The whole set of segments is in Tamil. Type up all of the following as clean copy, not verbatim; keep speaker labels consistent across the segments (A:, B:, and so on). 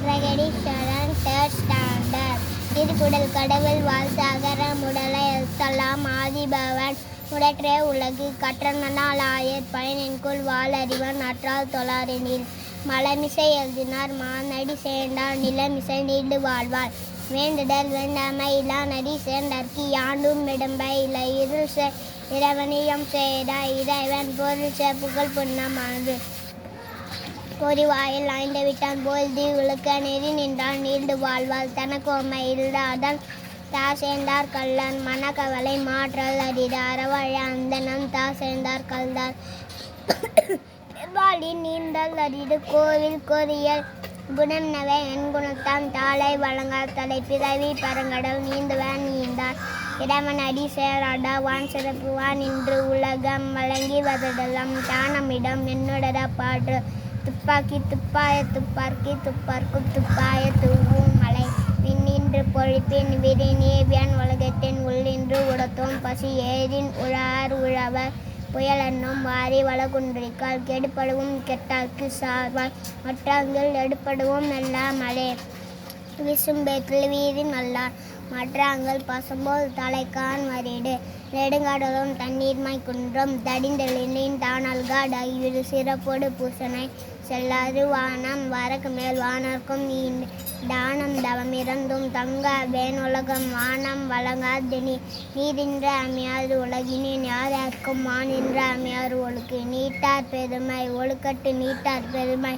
A: பிரகடீஸ்வரன் தேர்ட் ஸ்டாண்டர்ட். திருக்குறள். கடவுள் வாழ்த்து. அகர முதல எழுத்தெல்லாம் ஆதிபகவன் முதற்றே உலகு. கற்றதனால் ஆயர் பயனின்குள் வாளறிவன் அற்றால் தொழாரெனில். மலமிசை எழுதினார் மானடி சேர்ந்தார் நிலமிசை நீண்டு வாழ்வார். வேண்டுதல் வேண்டாமை இல்லா நடி சேர்ந்தார்க்கு யாண்டும் விடம்பை இல்லை. இருள் இறைவனியம் சேர இறைவன் பொருள் புகழ் புன்னமானது. பொறிவாயில் ஆய்ந்து விட்டான் போல் உழுக்க நெறி நின்றான் நீண்டு வாழ்வாள். தனக்கோமை இல்லாதான் தா சேர்ந்தார் கல்லான். மனக்கவலை மாற்றல் அரிது அறவாழ அந்தனம் தா சேர்ந்தார் கல்தார். வாழி நீந்தல் அரிது கோவில் கொரியல் குணம்னவே என் குணத்தான் தாளை வழங்கார் தலை. பிறவி பரங்கடல் நீந்துவன் நீந்தார் இறைவன் அடி சேராடா வான் சிறப்புவான் இன்று உலகம் வழங்கி வதடலாம். தானமிடம் என்னுடர பாற்று துப்பாக்கி துப்பாய துப்பாக்கி துப்பார்க்கு துப்பாய தூவும் மலை. விண்ணின்று பொழிப்பின் விரிநேவியன் உலகத்தின் உள்ளின்று உடத்தோம் பசி ஏரின் உழார் உழவர் புயலென்னும் வாரி வளகுன்றிக்கால். கெடுபடுவும் கெட்டார்க்கு சார்வாய் மற்றங்கள் எடுபடுவோம் எல்லா மழை. விசும்பேற்றில் வீரி நல்லார் மற்றாங்கள் பசும்போல் தலைக்கான் வரிடு. நெடுங்காடலும் தண்ணீர்மாய் குன்றும் தடிந்தெழினின் தானல்காட் ஐவிரு சிறப்போடு பூசனை செல்லாது வானம் வரக்கு மேல் வானர்க்கும் தானம் தவம் இறந்தும் தங்க வேணுலகம் வானம் வழங்காதினி. நீரின்ற அமையாறு உலகினின் யாருக்கும் மானின்ற அமையாறு ஒழுக்கு. நீட்டார் பெருமை ஒழுக்கட்டு நீட்டார் பெருமை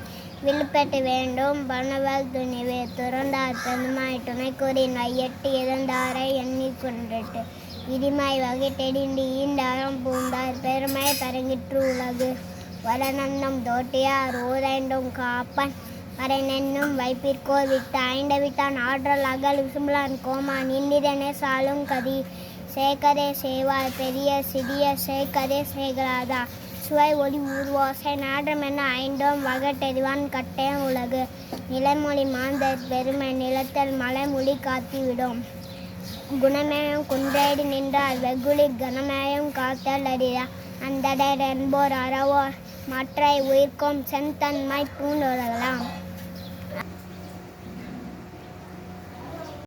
A: விழுப்பெட்டு வேண்டும் பணவல் துணிவே. துறந்தார் பெருமாய் துணைக்கூறி நையட்டு இறந்தாரை எண்ணி கொன்றிட்டு. இடிமாய் வகைட்டெடிந்து ஈண்டாரம் பூந்தார் பெருமை பரங்கிற்று உலகு. வளநன்னும் தோட்டியார் ஊரைண்டும் காப்பன் மறைநென்னும் வைப்பிற்கோர் விட்டு. ஐண்ட விட்டான் ஆற்றல் அகல் விசும்பலான் கோமான் இந்திரனே சாலும் கதி. சேக்கரே சேவார் பெரிய சிறிய சேக்கரே சேகராதா. சுவை ஒளி ஊர்வோசை நாற்றமென ஐந்தோம் வகட்டெறிவான் கட்டையம் உலகு. நிலைமொழி மாந்தர் பெருமை நிலத்தல் மலைமொழி காத்திவிடும். குணமேயம் குன்றேடி நின்றார் வெகுளி கனமேயம் காத்தல் அறியா. அந்தடர் என்போர் அறவோர் மற்றை உயிர்க்கும் செந்தன்மை பூண்டொழலாம்.